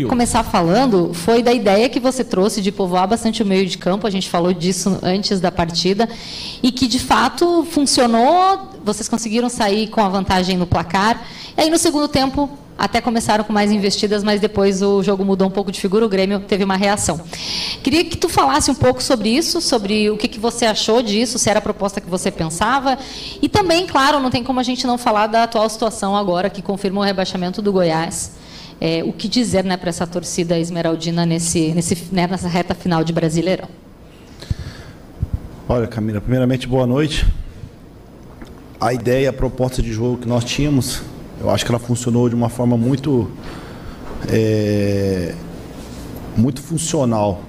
Começar falando foi da ideia que você trouxe de povoar bastante o meio de campo, a gente falou disso antes da partida, e que de fato funcionou, vocês conseguiram sair com a vantagem no placar, e aí no segundo tempo até começaram com mais investidas, mas depois o jogo mudou um pouco de figura, o Grêmio teve uma reação. Queria que tu falasse um pouco sobre isso, sobre o que você achou disso, se era a proposta que você pensava, e também, claro, não tem como a gente não falar da atual situação agora, que confirma o rebaixamento do Goiás. O que dizer, né, para essa torcida esmeraldina nessa reta final de Brasileirão? Olha, Camila, primeiramente, boa noite. A ideia, a proposta de jogo que nós tínhamos, eu acho que ela funcionou de uma forma muito funcional.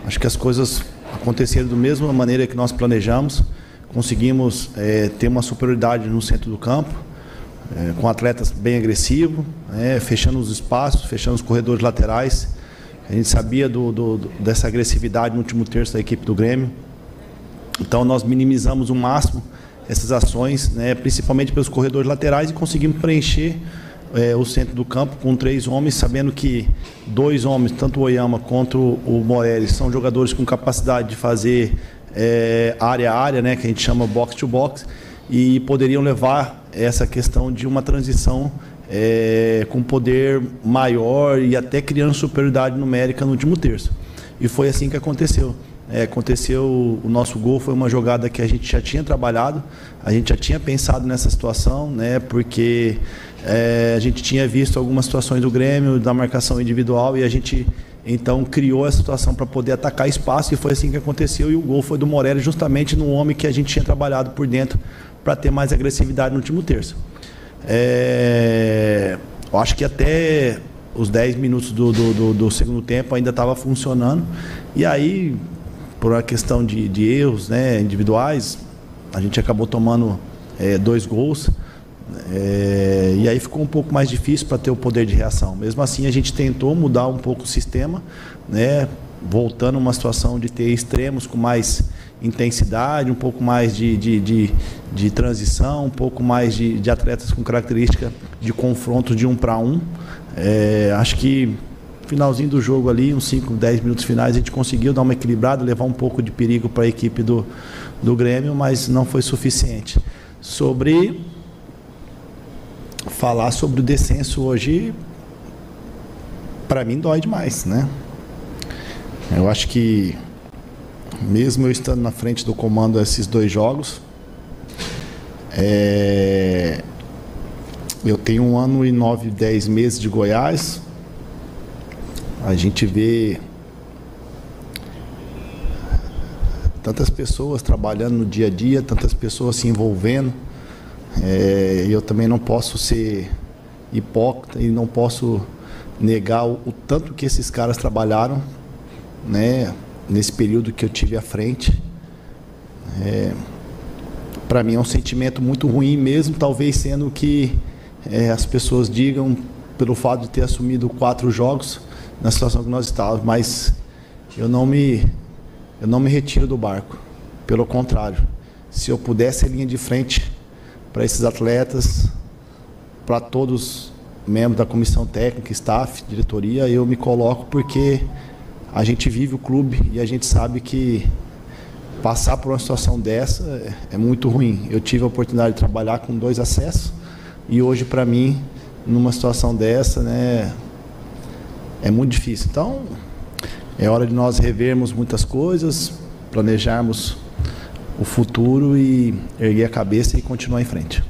Acho que as coisas aconteceram da mesma maneira que nós planejamos. Conseguimos ter uma superioridade no centro do campo, com atletas bem agressivos, fechando os espaços, fechando os corredores laterais. A gente sabia dessa agressividade no último terço da equipe do Grêmio. Então nós minimizamos o máximo essas ações, principalmente pelos corredores laterais, e conseguimos preencher o centro do campo com 3 homens, sabendo que 2 homens, tanto o Oyama quanto o Morelos, são jogadores com capacidade de fazer área a área, que a gente chama box to box, e poderiam levar essa questão de uma transição com poder maior e até criando superioridade numérica no último terço. E foi assim que aconteceu. O nosso gol foi uma jogada que a gente já tinha trabalhado, a gente já tinha pensado nessa situação, porque a gente tinha visto algumas situações do Grêmio, da marcação individual, e a gente então criou essa situação para poder atacar espaço, e foi assim que aconteceu. E o gol foi do Morelos, justamente no homem que a gente tinha trabalhado por dentro para ter mais agressividade no último terço. Eu acho que até os 10 minutos do segundo tempo ainda estava funcionando, e aí, por uma questão de erros individuais, a gente acabou tomando 2 gols, e aí ficou um pouco mais difícil para ter o poder de reação. Mesmo assim, a gente tentou mudar um pouco o sistema, voltando a uma situação de ter extremos com mais intensidade, um pouco mais de transição, um pouco mais de atletas com característica de confronto de 1 para 1. Acho que no finalzinho do jogo ali, uns 5, 10 minutos finais, a gente conseguiu dar uma equilibrada, levar um pouco de perigo para a equipe do Grêmio, mas não foi suficiente. Falar sobre o descenso hoje, para mim, dói demais, Eu acho que, mesmo eu estando na frente do comando esses 2 jogos, eu tenho 1 ano e 9, 10 meses de Goiás. A gente vê tantas pessoas trabalhando no dia a dia, tantas pessoas se envolvendo. Eu também não posso ser hipócrita e não posso negar o tanto que esses caras trabalharam, nesse período que eu tive à frente. Para mim é um sentimento muito ruim mesmo, talvez sendo que as pessoas digam pelo fato de ter assumido 4 jogos na situação que nós estávamos, mas eu não me retiro do barco. Pelo contrário, se eu pudesse ser linha de frente para esses atletas, para todos membros da comissão técnica, staff, diretoria, eu me coloco, porque a gente vive o clube e a gente sabe que passar por uma situação dessa é muito ruim. Eu tive a oportunidade de trabalhar com 2 acessos, e hoje, para mim, numa situação dessa, é muito difícil. Então, é hora de nós revermos muitas coisas, planejarmos o futuro e erguer a cabeça e continuar em frente.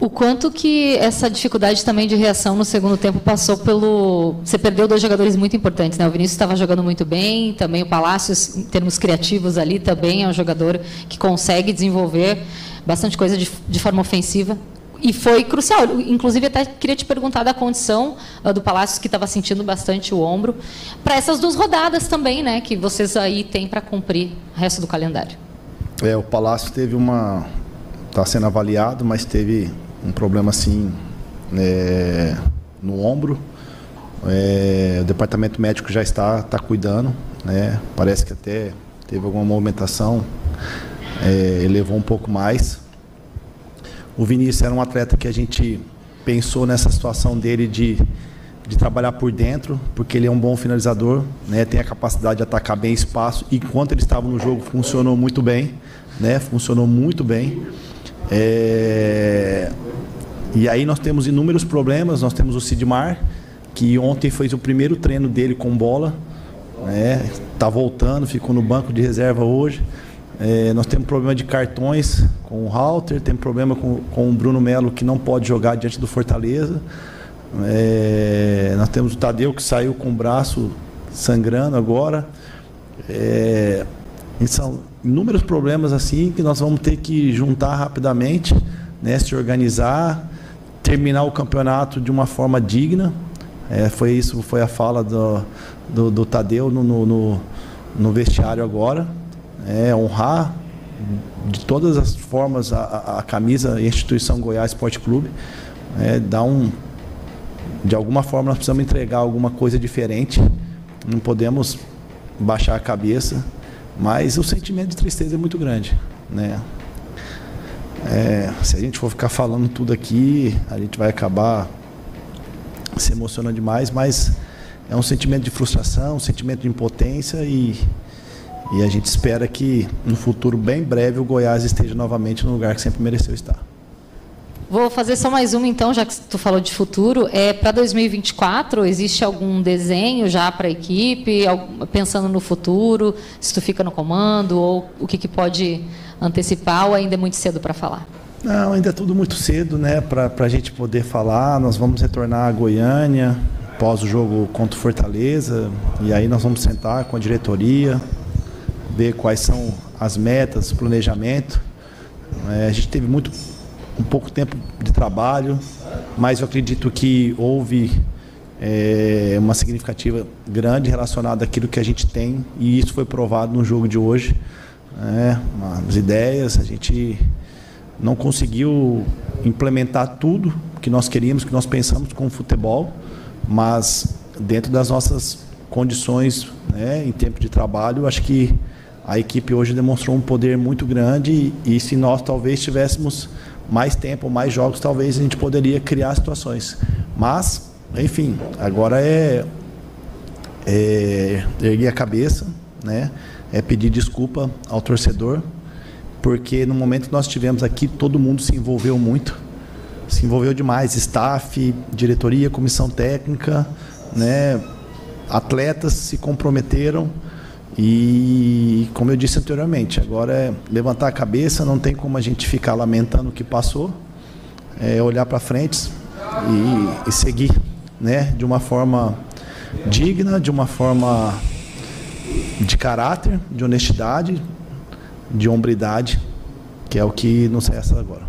O quanto que essa dificuldade também de reação no segundo tempo passou pelo... Você perdeu 2 jogadores muito importantes, O Vinícius estava jogando muito bem, também o Palácios, em termos criativos ali, também é um jogador que consegue desenvolver bastante coisa de forma ofensiva. E foi crucial. Inclusive, até queria te perguntar da condição do Palácios, que estava sentindo bastante o ombro, para essas 2 rodadas também, que vocês aí têm para cumprir o resto do calendário. O Palácio teve está sendo avaliado, mas teve um problema assim no ombro. O departamento médico já está cuidando, Parece que até teve alguma movimentação, elevou um pouco mais. O Vinícius era um atleta que a gente pensou nessa situação dele de de trabalhar por dentro, porque ele é um bom finalizador, né? Tem a capacidade de atacar bem espaço. Enquanto ele estava no jogo, funcionou muito bem, né? Funcionou muito bem. E aí nós temos inúmeros problemas. Nós temos o Sidmar, que ontem fez o primeiro treino dele com bola, né? Tá voltando, ficou no banco de reserva hoje. Nós temos problema de cartões com o Halter, temos problema com o Bruno Melo, que não pode jogar diante do Fortaleza. Nós temos o Tadeu, que saiu com o braço sangrando agora. São inúmeros problemas assim que nós vamos ter que juntar rapidamente, né, se organizar, terminar o campeonato de uma forma digna. Foi a fala do Tadeu no vestiário agora. Honrar de todas as formas a camisa e a instituição Goiás Esporte Clube. De alguma forma nós precisamos entregar alguma coisa diferente, não podemos baixar a cabeça, mas o sentimento de tristeza é muito grande, né? Se a gente for ficar falando tudo aqui, a gente vai acabar se emocionando demais, mas é um sentimento de frustração, um sentimento de impotência e a gente espera que no futuro bem breve o Goiás esteja novamente no lugar que sempre mereceu estar. Vou fazer só mais uma, então, já que tu falou de futuro. Para 2024, existe algum desenho já para a equipe, pensando no futuro, se tu fica no comando, ou o que pode antecipar, ou ainda é muito cedo para falar? Não, ainda é tudo muito cedo, né, para a gente poder falar. Nós vamos retornar a Goiânia após o jogo contra o Fortaleza, e aí nós vamos sentar com a diretoria, ver quais são as metas, o planejamento. A gente teve um pouco tempo de trabalho, mas eu acredito que houve uma significativa grande relacionada àquilo que a gente tem, e isso foi provado no jogo de hoje. As ideias, a gente não conseguiu implementar tudo que nós queríamos, que nós pensamos com o futebol, mas dentro das nossas condições, né, em tempo de trabalho, acho que a equipe hoje demonstrou um poder muito grande, e se nós talvez tivéssemos mais tempo, mais jogos, talvez a gente poderia criar situações. Mas, enfim, agora erguer a cabeça, né? Pedir desculpa ao torcedor, porque no momento que nós estivemos aqui, todo mundo se envolveu muito, se envolveu demais, staff, diretoria, comissão técnica, né? Atletas se comprometeram. E, como eu disse anteriormente, agora é levantar a cabeça, não tem como a gente ficar lamentando o que passou, olhar para frente e seguir, né, de uma forma digna, de uma forma de caráter, de honestidade, de hombridade, que é o que nos resta agora.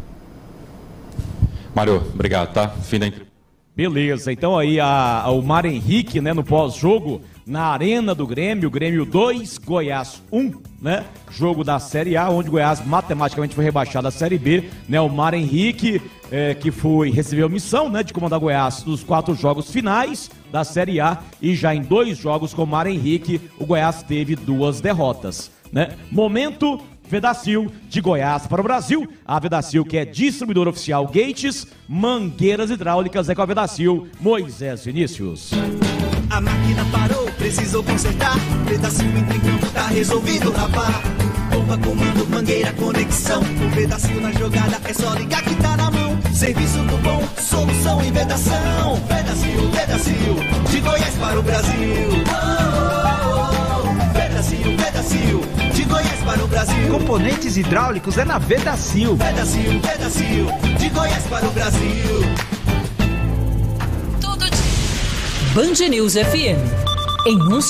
Mário, obrigado, tá? Fim da entrevista. Beleza, então aí o Mário Henrique, né, no pós-jogo, na Arena do Grêmio, Grêmio 2, Goiás 1, né? Jogo da Série A, onde o Goiás matematicamente foi rebaixado à Série B, né? O Mário Henrique, que recebeu a missão, né, de comandar o Goiás nos 4 jogos finais da Série A, e já em 2 jogos com o Mário Henrique, o Goiás teve 2 derrotas, né? Momento Vedacil, de Goiás para o Brasil. A Vedacil, que é distribuidor oficial Gates, mangueiras hidráulicas, com a Vedacil, Moisés Vinícius. A máquina parou, precisou consertar. Vedacil entra em campo, tá resolvido, rapá. Bomba, comando, mangueira, conexão. O Vedacil na jogada, é só ligar que tá na mão. Serviço do bom, solução e vedação. Vedacil, de Goiás para o Brasil. Vedacil, de Goiás para o Brasil. Componentes hidráulicos é na Vedacil. Vedacil, de Goiás para o Brasil. Band News FM, em 1